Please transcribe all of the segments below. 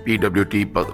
PWT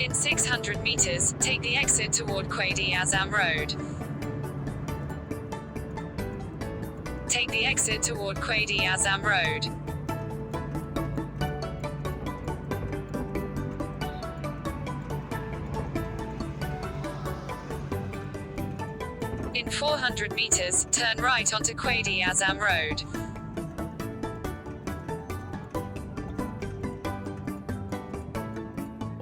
In 600 meters, take the exit toward Quaidi Azam Road. Take the exit toward Quaidi Azam Road. In 400 meters, turn right onto Quaidi Azam Road.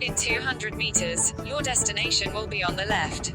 In 200 meters, your destination will be on the left.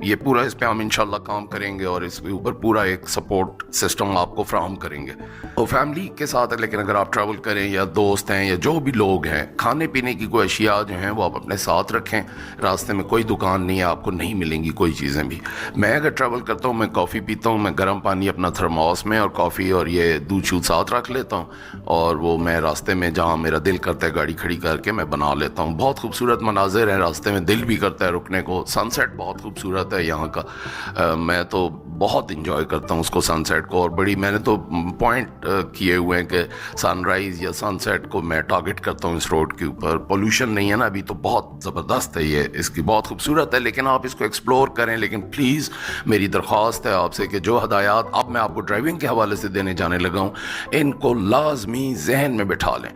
یہ پورا اس پہ ہم انشاءاللہ کام کریں گے اور اس کے اوپر پورا ایک سپورٹ سسٹم آپ کو فراہم کریں گے. تو فیملی کے ساتھ لیکن اگر آپ ٹریول کریں یا دوست ہیں یا جو بھی لوگ ہیں، کھانے پینے کی کوئی اشیاء جو ہیں وہ آپ اپنے ساتھ رکھیں. راستے میں کوئی دکان نہیں ہے، آپ کو نہیں ملیں گی کوئی چیزیں بھی. میں اگر ٹریول کرتا ہوں میں کافی پیتا ہوں، میں گرم پانی اپنا تھرماس میں اور کافی اور یہ دودھ شودھ ساتھ رکھ لیتا ہوں، اور وہ میں راستے میں جہاں میرا دل کرتا ہے گاڑی کھڑی کر کے میں بنا لیتا ہوں. بہت خوبصورت مناظر ہیں راستے میں، دل بھی کرتا ہے رکنے کو. سن سیٹ بہت خوبصورت ہے یہاں کا، میں تو بہت انجوائے کرتا ہوں اس کو سن سیٹ کو. اور بڑی میں نے تو پوائنٹ کیے ہوئے ہیں کہ سن رائز یا سن سیٹ کو میں ٹارگٹ کرتا ہوں اس روڈ کے اوپر. پولوشن نہیں ہے نا ابھی، تو بہت زبردست ہے یہ، اس کی بہت خوبصورت ہے. لیکن آپ اس کو ایکسپلور کریں. لیکن پلیز میری درخواست ہے آپ سے کہ جو ہدایات اب میں آپ کو ڈرائیونگ کے حوالے سے دینے جانے لگا ہوں، ان کو لازمی ذہن میں بٹھا لیں،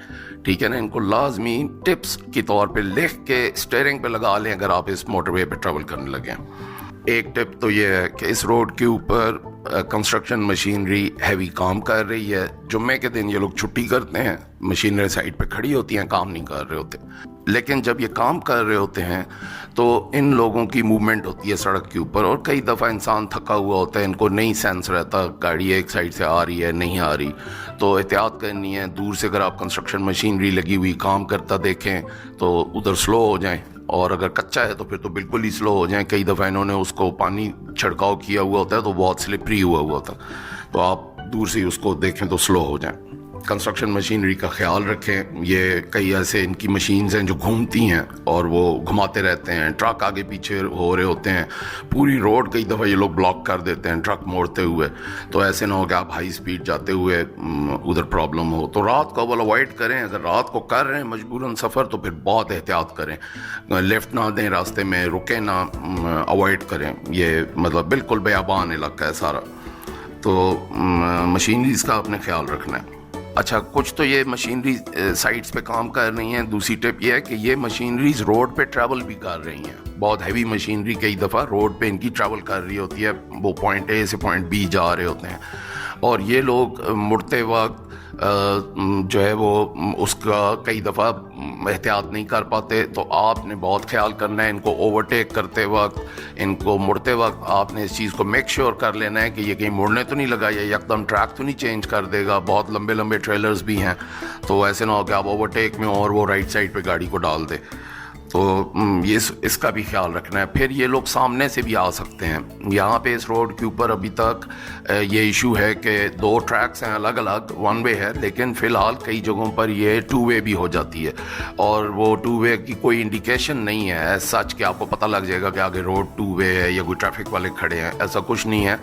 ٹھیک ہے نا. ان کو لازمی ٹپس کے طور پہ لکھ کے اسٹیئرنگ پہ لگا لیں اگر آپ اس موٹر وے پہ ٹریول کرنے لگے. ایک ٹپ تو یہ ہے کہ اس روڈ کے اوپر کنسٹرکشن مشینری ہیوی کام کر رہی ہے. جمعے کے دن یہ لوگ چھٹی کرتے ہیں، مشینری سائڈ پہ کھڑی ہوتی ہیں، کام نہیں کر رہے ہوتے. لیکن جب یہ کام کر رہے ہوتے ہیں تو ان لوگوں کی موومنٹ ہوتی ہے سڑک کے اوپر، اور کئی دفعہ انسان تھکا ہوا ہوتا ہے، ان کو نہیں سینس رہتا گاڑی ایک سائڈ سے آ رہی ہے نہیں آ رہی. تو احتیاط کرنی ہے. دور سے اگر آپ کنسٹرکشن مشینری لگی ہوئی کام کرتا دیکھیں تو ادھر سلو ہو جائیں، اور اگر کچا ہے تو پھر تو بالکل ہی سلو ہو جائیں. کئی دفعہ انہوں نے اس کو پانی چھڑکاؤ کیا ہوا ہوتا ہے تو بہت سلپری ہوا ہوتا ہے، تو آپ دور سے اس کو دیکھیں تو سلو ہو جائیں. کنسٹرکشن مشینری کا خیال رکھیں. یہ کئی ایسے ان کی مشینز ہیں جو گھومتی ہیں اور وہ گھماتے رہتے ہیں. ٹرک آگے پیچھے ہو رہے ہوتے ہیں، پوری روڈ کئی دفعہ یہ لوگ بلاک کر دیتے ہیں ٹرک موڑتے ہوئے. تو ایسے نہ ہو کہ آپ ہائی سپیڈ جاتے ہوئے ادھر پرابلم ہو. تو رات کو اول اوائڈ کریں. اگر رات کو کر رہے ہیں مجبوراً سفر تو پھر بہت احتیاط کریں. لیفٹ نہ دیں، راستے میں رکیں نہ، اوائڈ کریں. یہ مطلب بالکل بیابان علاقہ ہے سارا، تو مشینریز کا آپ نے خیال رکھنا ہے. اچھا، کچھ تو یہ مشینری سائٹس پہ کام کر رہی ہیں. دوسری ٹپ یہ ہے کہ یہ مشینریز روڈ پہ ٹریول بھی کر رہی ہیں. بہت ہیوی مشینری کئی دفعہ روڈ پہ ان کی ٹریول کر رہی ہوتی ہے. وہ پوائنٹ اے سے پوائنٹ بی جا رہے ہوتے ہیں، اور یہ لوگ مڑتے وقت جو ہے وہ اس کا کئی دفعہ احتیاط نہیں کر پاتے. تو آپ نے بہت خیال کرنا ہے ان کو اوورٹیک کرتے وقت، ان کو مڑتے وقت. آپ نے اس چیز کو میک شیور کر لینا ہے کہ یہ کہیں مڑنے تو نہیں لگا یا یکدم ٹریک تو نہیں چینج کر دے گا. بہت لمبے لمبے ٹریلرز بھی ہیں، تو ایسے نہ ہو کہ آپ اوورٹیک میں اور وہ رائٹ سائڈ پہ گاڑی کو ڈال دے. تو یہ اس کا بھی خیال رکھنا ہے. پھر یہ لوگ سامنے سے بھی آ سکتے ہیں. یہاں پہ اس روڈ کے اوپر ابھی تک یہ ایشو ہے کہ 2 ٹریکس ہیں الگ الگ، 1 وے ہے، لیکن فی الحال کئی جگہوں پر یہ 2 وے بھی ہو جاتی ہے. اور وہ 2 وے کی کوئی انڈیکیشن نہیں ہے ایز سچ کہ آپ کو پتہ لگ جائے گا کہ آگے روڈ 2 وے ہے یا کوئی ٹریفک والے کھڑے ہیں. ایسا کچھ نہیں ہے.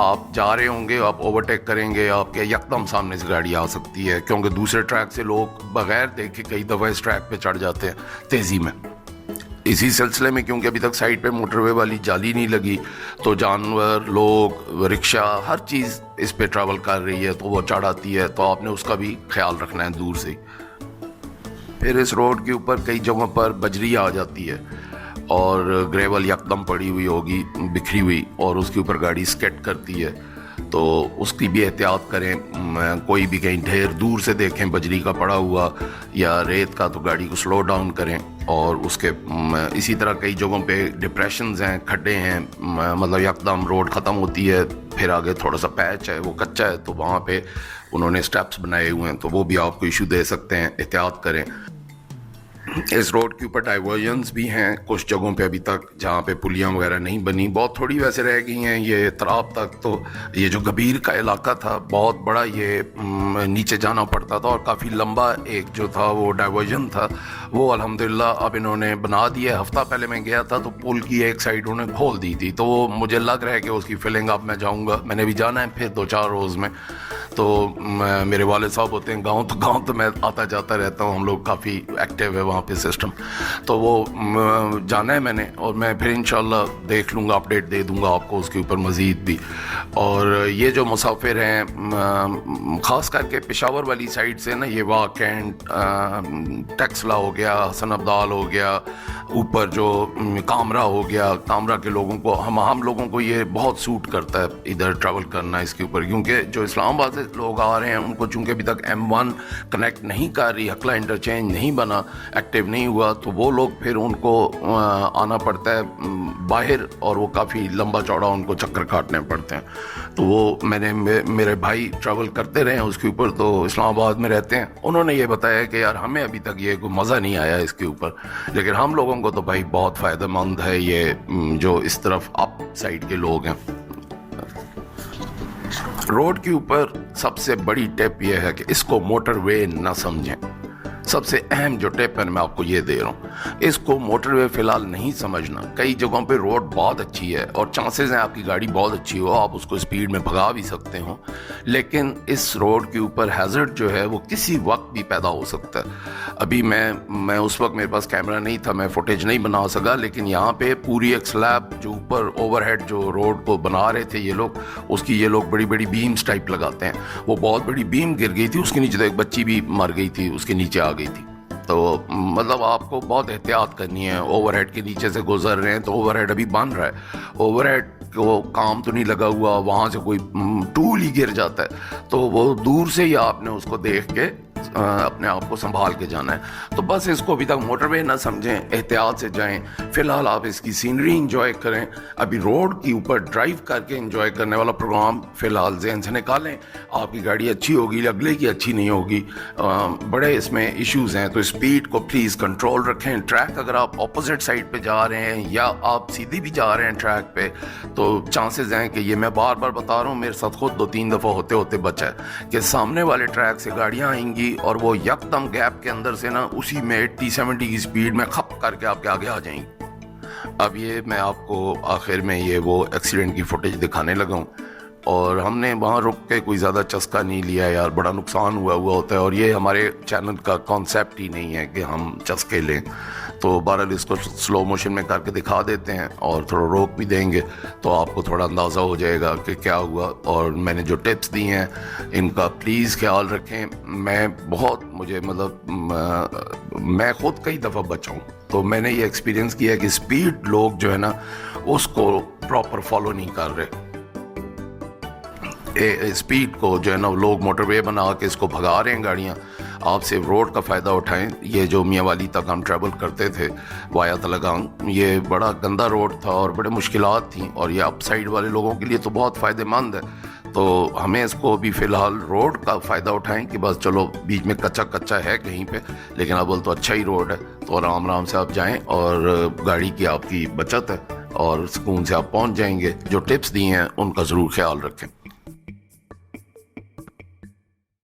آپ جا رہے ہوں گے، آپ اوورٹیک کریں گے، آپ کے یکدم سامنے سے گاڑی آ سکتی ہے، کیونکہ دوسرے ٹریک سے لوگ بغیر دیکھے کئی دفعہ اس ٹریک پہ چڑھ جاتے ہیں تیزی میں. اسی سلسلے میں کیونکہ ابھی تک سائڈ پہ موٹر وے والی جالی نہیں لگی، تو جانور، لوگ، رکشہ، ہر چیز اس پہ ٹریول کر رہی ہے تو وہ چڑھ آتی ہے. تو آپ نے اس کا بھی خیال رکھنا ہے دور سے. پھر اس روڈ کے اوپر کئی جگہوں پر بجری آ جاتی ہے اور گریول یکدم پڑی ہوئی ہوگی بکھری ہوئی، اور اس کے اوپر گاڑی سکیٹ کرتی ہے. تو اس کی بھی احتیاط کریں. کوئی بھی کہیں ڈھیر دور سے دیکھیں بجری کا پڑا ہوا یا ریت کا تو گاڑی کو سلو ڈاؤن کریں. اور اس کے اسی طرح کئی جگہوں پہ ڈپریشنز ہیں، کھڈے ہیں، مطلب یکدم روڈ ختم ہوتی ہے، پھر آگے تھوڑا سا پیچ ہے، وہ کچا ہے، تو وہاں پہ انہوں نے سٹیپس بنائے ہوئے ہیں، تو وہ بھی آپ کو ایشو دے سکتے ہیں. احتیاط کریں. اس روڈ کے اوپر ڈائیورژنز بھی ہیں کچھ جگہوں پہ ابھی تک جہاں پہ پلیاں وغیرہ نہیں بنی. بہت تھوڑی ویسے رہ گئی ہیں. یہ تراب تک تو یہ جو گبیر کا علاقہ تھا بہت بڑا، یہ نیچے جانا پڑتا تھا اور کافی لمبا ایک جو تھا وہ ڈائیورژن تھا، وہ الحمدللہ اب انہوں نے بنا دیا. ہفتہ پہلے میں گیا تھا تو پل کی ایک سائڈ انہوں نے کھول دی تھی، تو وہ مجھے لگ رہا ہے کہ اس کی فلنگ اب میں جاؤں گا. میں نے بھی جانا ہے پھر 2-4 روز میں. تو میرے والد صاحب ہوتے ہیں گاؤں تو میں آتا جاتا رہتا ہوں. ہم لوگ کافی ایکٹیو ہے وہاں پہ سسٹم، تو وہ جانا ہے میں نے، اور میں پھر انشاءاللہ دیکھ لوں گا، اپڈیٹ دے دوں گا آپ کو اس کے اوپر مزید بھی. اور یہ جو مسافر ہیں خاص کر کے پشاور والی سائڈ سے نا، یہ واہ کینٹ، ٹیکسلا ہو گیا، حسن ابدال ہو گیا، اوپر جو کامرا ہو گیا, کامرا کے لوگوں کو ہم لوگوں کو یہ بہت سوٹ کرتا ہے ادھر ٹریول کرنا اس کے اوپر, کیونکہ جو اسلام آباد سے لوگ آ رہے ہیں ان کو چونکہ ابھی تک M1 کنیکٹ نہیں کر رہی, ہکلا انٹرچینج نہیں بنا, ایکٹیو نہیں ہوا, تو وہ لوگ پھر ان کو آنا پڑتا ہے باہر, اور وہ کافی لمبا چوڑا ان کو چکر کاٹنے پڑتے ہیں. تو وہ میرے بھائی ٹریول کرتے رہے ہیں اس کے اوپر, تو اسلام آباد میں رہتے ہیں, انہوں نے یہ بتایا کہ یار ہمیں ابھی تک یہ کوئی مزہ نہیں آیا اس کے اوپر, لیکن ہم لوگوں کو تو بھائی بہت فائدہ مند ہے یہ جو اس طرف اپ سائڈ کے لوگ ہیں. روڈ کے اوپر سب سے بڑی ٹپ یہ ہے کہ اس کو موٹر وے نہ سمجھیں. سب سے اہم جو ٹپ ہے میں آپ کو یہ دے رہا ہوں, اس کو موٹر وے فی الحال نہیں سمجھنا. کئی جگہوں پہ روڈ بہت اچھی ہے اور چانسز ہیں آپ کی گاڑی بہت اچھی ہو, آپ اس کو اسپیڈ میں بھگا بھی سکتے ہو, لیکن اس روڈ کے اوپر ہیزرڈ جو ہے وہ کسی وقت بھی پیدا ہو سکتا ہے. ابھی میں اس وقت میرے پاس کیمرہ نہیں تھا, میں فوٹیج نہیں بنا سکا, لیکن یہاں پہ پوری ایک سلیب جو اوپر اوور ہیڈ جو روڈ کو بنا رہے تھے یہ لوگ, اس کی یہ لوگ بڑی بڑی بیمز ٹائپ لگاتے ہیں, وہ بہت بڑی بیم گر گئی تھی, اس کے نیچے تو ایک بچی بھی مر گئی تھی, اس کے نیچے آ گئی تھی. تو مطلب آپ کو بہت احتیاط کرنی ہے. اوور ہیڈ کے نیچے سے گزر رہے ہیں تو اوور ہیڈ ابھی بن رہا ہے, اوور ہیڈ کو کام تو نہیں لگا ہوا, وہاں سے کوئی ٹول ہی گر جاتا ہے تو وہ دور سے ہی آپ نے اس کو دیکھ کے اپنے آپ کو سنبھال کے جانا ہے. تو بس اس کو ابھی تک موٹر وے نہ سمجھیں, احتیاط سے جائیں. فی الحال آپ اس کی سینری انجوائے کریں. ابھی روڈ کے اوپر ڈرائیو کر کے انجوائے کرنے والا پروگرام فی الحال ذہن سے نکالیں. آپ کی گاڑی اچھی ہوگی, اگلے کی اچھی نہیں ہوگی, بڑے اس میں ایشوز ہیں. تو اسپیڈ کو پلیز کنٹرول رکھیں. ٹریک اگر آپ اپوزٹ سائڈ پہ جا رہے ہیں یا آپ سیدھی بھی جا رہے ہیں ٹریک پہ, تو چانسز ہیں کہ یہ میں بار بار بتا رہا ہوں, میرے ساتھ خود 2-3 دفعہ ہوتے بچا ہے کہ سامنے والے ٹریک سے گاڑیاں آئیں گی اور وہ یکدم گیپ کے اندر سے نا اسی میں 80-70 کی سپیڈ میں کھپ کر کے آپ کے آگے آ جائیں گی. اب یہ میں آپ کو آخر میں یہ وہ ایکسیڈنٹ کی فوٹیج دکھانے لگا ہوں, اور ہم نے وہاں رک کے کوئی زیادہ چسکا نہیں لیا یار, بڑا نقصان ہوا ہوتا ہے, اور یہ ہمارے چینل کا کانسیپٹ ہی نہیں ہے کہ ہم چسکے لیں. تو بہرحال اس کو سلو موشن میں کر کے دکھا دیتے ہیں اور تھوڑا روک بھی دیں گے تو آپ کو تھوڑا اندازہ ہو جائے گا کہ کیا ہوا. اور میں نے جو ٹپس دی ہیں ان کا پلیز خیال رکھیں. میں خود کئی دفعہ بچا ہوں, تو میں نے یہ ایکسپیرینس کیا ہے کہ اسپیڈ لوگ جو ہے نا اس کو پراپر فالو نہیں کر رہے. اسپیڈ کو جو ہے نا لوگ موٹر وے بنا کے اس کو بھگا رہے ہیں گاڑیاں. آپ صرف روڈ کا فائدہ اٹھائیں. یہ جو میاں والی تک ہم ٹریول کرتے تھے وایا تلگانگ, یہ بڑا گندا روڈ تھا اور بڑے مشکلات تھیں, اور یہ اپ سائڈ والے لوگوں کے لیے تو بہت فائدہ مند ہے. تو ہمیں اس کو بھی فی الحال روڈ کا فائدہ اٹھائیں کہ بس چلو بیچ میں کچا ہے کہیں پہ, لیکن اول تو اچھا ہی روڈ ہے, تو آرام سے آپ جائیں اور گاڑی کی آپ کی بچت ہے اور سکون سے آپ پہنچ جائیں گے. جو ٹپس دیے ہیں ان کا ضرور خیال رکھیں.